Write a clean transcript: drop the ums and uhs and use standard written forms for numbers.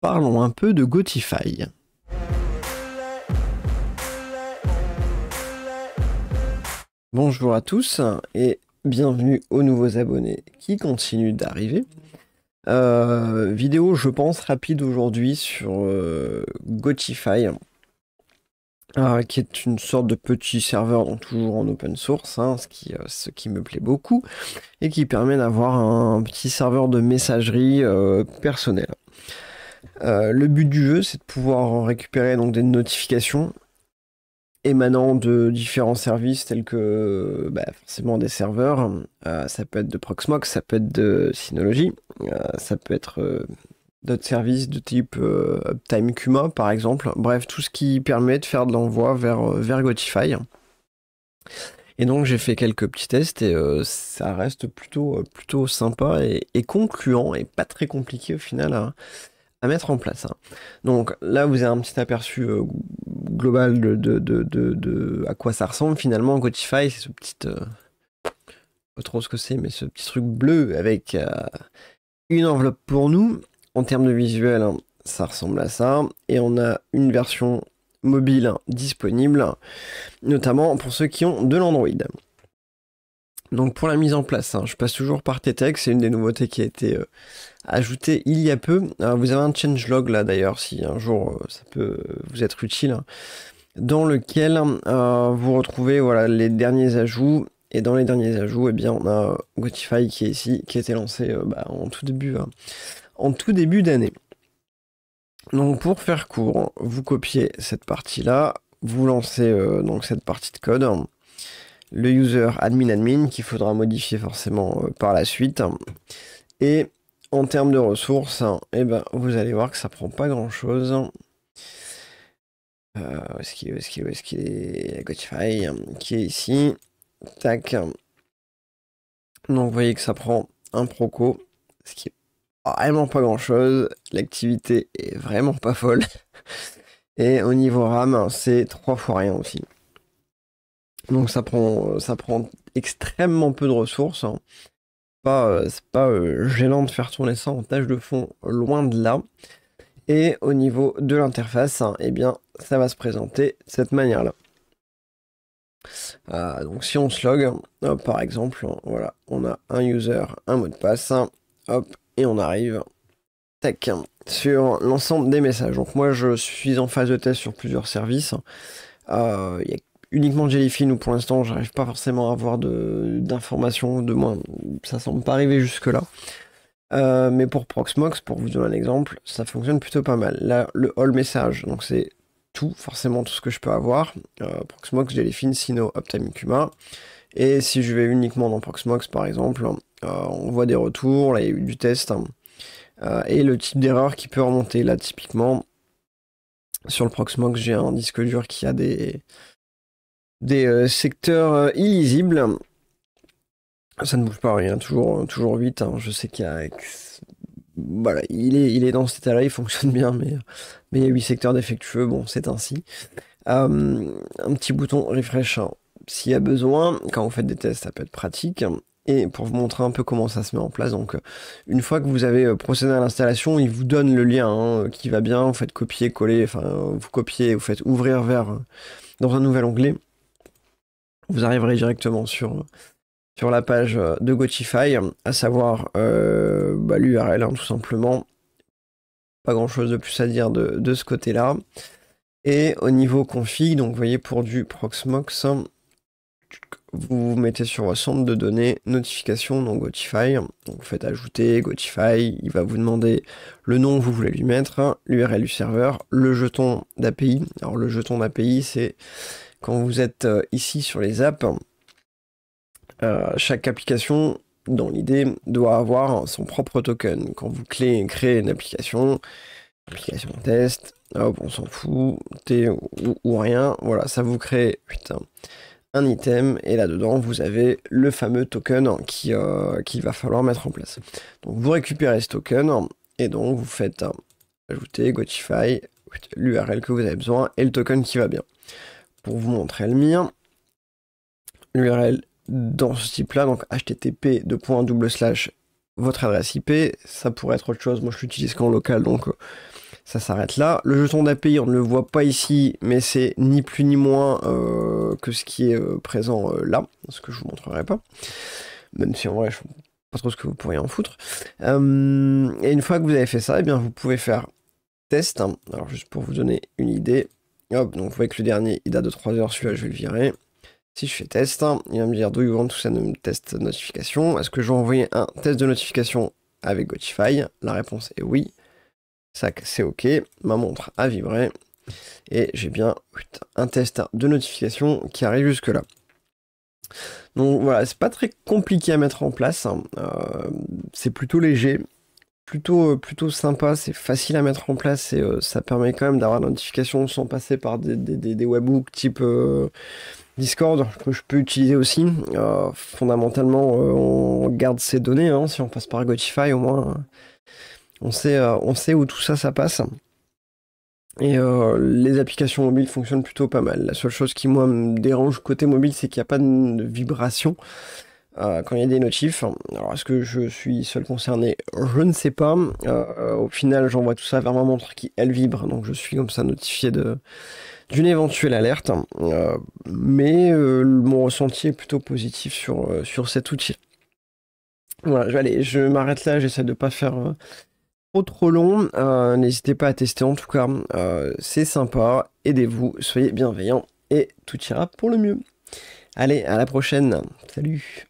parlons un peu de Gotify. Bonjour à tous et bienvenue aux nouveaux abonnés qui continuent d'arriver. Vidéo, je pense, rapide aujourd'hui sur Gotify, qui est une sorte de petit serveur, donc toujours en open source, hein, ce qui me plaît beaucoup, et qui permet d'avoir un petit serveur de messagerie personnel. Le but du jeu, c'est de pouvoir récupérer donc des notifications émanant de différents services tels que forcément des serveurs. Ça peut être de Proxmox, ça peut être de Synology, ça peut être d'autres services de type Uptime Kuma par exemple. Bref, tout ce qui permet de faire de l'envoi vers Gotify. Et donc j'ai fait quelques petits tests et ça reste plutôt sympa et concluant et pas très compliqué au final à mettre en place. Donc là vous avez un petit aperçu global de à quoi ça ressemble finalement. Gotify, c'est ce petit pas trop ce que c'est, mais ce petit truc bleu avec une enveloppe pour nous. En termes de visuel, ça ressemble à ça, et on a une version mobile disponible, notamment pour ceux qui ont de l'Android. Donc pour la mise en place, je passe toujours par TTEC, c'est une des nouveautés qui a été ajoutée il y a peu. Vous avez un changelog là d'ailleurs, si un jour ça peut vous être utile, dans lequel vous retrouvez voilà, les derniers ajouts. Et dans les derniers ajouts, eh bien, on a Gotify qui est ici, qui a été lancé en tout début d'année. Donc pour faire court, vous copiez cette partie-là, vous lancez donc cette partie de code, le user admin qu'il faudra modifier forcément par la suite. Et en termes de ressources, eh ben, vous allez voir que ça prend pas grand-chose. Où est-ce qu'il est Gotify qui est ici. Tac. Donc vous voyez que ça prend un proco, ce qui est vraiment pas grand chose. L'activité est vraiment pas folle. Et au niveau RAM, c'est 3 fois rien aussi. Donc ça prend extrêmement peu de ressources. C'est pas gênant de faire tourner ça en tâche de fond, loin de là. Et au niveau de l'interface, eh bien, ça va se présenter de cette manière-là. Donc si on se log, hop, par exemple, voilà, on a un user, un mot de passe, hop, et on arrive, tac, sur l'ensemble des messages. Donc moi je suis en phase de test sur plusieurs services. Il y a uniquement Jellyfin où pour l'instant j'arrive pas forcément à avoir d'informations, de moins, ça semble pas arriver jusque là. Mais pour Proxmox, pour vous donner un exemple, ça fonctionne plutôt pas mal. Là, le all message, donc c'est forcément tout ce que je peux avoir. Proxmox, Jellyfin, Sino, Uptime Kuma. Et si je vais uniquement dans Proxmox par exemple, on voit des retours, là il y a eu du test, et le type d'erreur qui peut remonter. Là typiquement, sur le Proxmox, j'ai un disque dur qui a des secteurs illisibles. Ça ne bouge pas rien, toujours 8, je sais qu'il y a... Voilà, il est dans cet état-là, il fonctionne bien, mais il y a 8 secteurs défectueux, bon, c'est ainsi. Un petit bouton refresh s'il y a besoin, quand vous faites des tests, ça peut être pratique. Et pour vous montrer un peu comment ça se met en place, donc une fois que vous avez procédé à l'installation, il vous donne le lien qui va bien, vous faites copier-coller, enfin vous copiez, vous faites ouvrir dans un nouvel onglet. Vous arriverez directement sur la page de Gotify, à savoir l'URL, tout simplement. Pas grand chose de plus à dire de ce côté-là. Et au niveau config, donc vous voyez pour du Proxmox, vous vous mettez sur votre centre de données, notification, donc Gotify. Donc vous faites ajouter Gotify, il va vous demander le nom que vous voulez lui mettre, l'URL du serveur, le jeton d'API. Alors le jeton d'API, c'est quand vous êtes ici sur les apps, chaque application, dans l'idée, doit avoir son propre token. Quand vous créez une application test, hop, on s'en fout, T ou rien, voilà, ça vous crée un item, et là-dedans, vous avez le fameux token qu'il va falloir mettre en place. Donc vous récupérez ce token, et donc vous faites ajouter Gotify, l'URL que vous avez besoin, et le token qui va bien. Pour vous montrer le mien, l'URL dans ce type-là, donc http votre adresse IP, ça pourrait être autre chose, moi je l'utilise qu'en local, donc ça s'arrête là. Le jeton d'API, on ne le voit pas ici, mais c'est ni plus ni moins que ce qui est présent là, ce que je vous montrerai pas. Même si en vrai, je ne sais pas trop ce que vous pourriez en foutre. Et une fois que vous avez fait ça, eh bien, vous pouvez faire test. Alors, juste pour vous donner une idée. Hop, donc vous voyez que le dernier, il date de 3 heures, celui-là, je vais le virer. Si je fais test, il va me dire do you want to send a test notification. Est-ce que je vais envoyer un test de notification avec Gotify? La réponse est oui. Ça, c'est OK. Ma montre a vibré. Et j'ai bien un test de notification qui arrive jusque-là. Donc voilà, c'est pas très compliqué à mettre en place. C'est plutôt léger. Plutôt sympa, c'est facile à mettre en place et ça permet quand même d'avoir des notifications sans passer par des webhooks type Discord que je peux utiliser aussi. Fondamentalement, on garde ces données, hein, si on passe par Gotify, au moins on sait où tout ça passe. Et les applications mobiles fonctionnent plutôt pas mal. La seule chose qui moi me dérange côté mobile, c'est qu'il n'y a pas de vibration quand il y a des notifs. Alors est-ce que je suis seul concerné? Je ne sais pas. Au final, j'envoie tout ça vers ma montre qui elle vibre, donc je suis comme ça notifié d'une éventuelle alerte. Mais mon ressenti est plutôt positif sur cet outil. Voilà, je m'arrête là, j'essaie de pas faire trop long. N'hésitez pas à tester en tout cas, c'est sympa, aidez-vous, soyez bienveillants et tout ira pour le mieux. Allez, à la prochaine, salut!